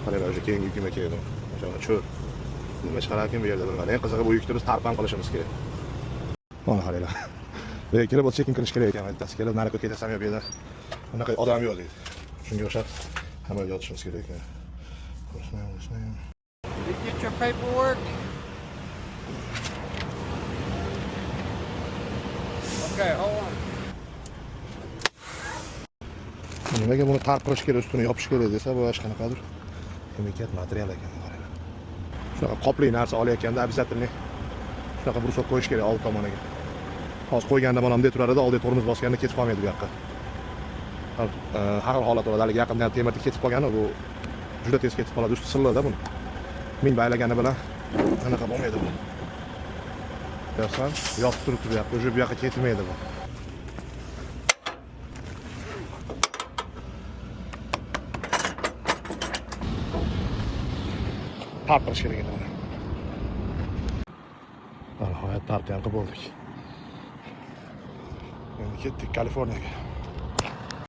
Qaranglar, o'sha keyingi yukima keldim. O'sha cho'r. Nima chiqararkan bu yerda bilmadim. Eng qizig'i bu yukni biz tarpon qilishimiz kerak. Mana qaranglar. Bu yerga kelib sekin kirish kerak ekan. Bittasi kelib narkotik ketasam yo'q bu yerda. Bunaqa odam yo'q deydi. Shunga o'xshab hamma yotishimiz kerak ekan. Did you get your paperwork? Okay, hold on. Nimaga buni tarqirish kerak, ustini yopish kerak desa, bu yosh qanaqadir chemikat material ekan qaranglar. Shunaqa qopli narsa olayotganda обязательно shunaqa brusok qo'yish kerak old tomoniga. Hozir qo'yganda mana bunday turadi, oldiga tormoz bosganda ketib qolmaydi bu yoqqa. Har holat bo'ladi. Hali yaqindan temirda ketib qolgani bu juda tez ketib qoladi. Usti silliqda buni. Ming baylagani bilan anaqa bo'lmaydi bu. Yo'qsa, yopib turib turyapti. O'sha bu yoqqa ketmaydi bu. Tartirish kerak edi buni. Nihoyat tartib ham bo'ldik. Endi ketdik Kaliforniyaga.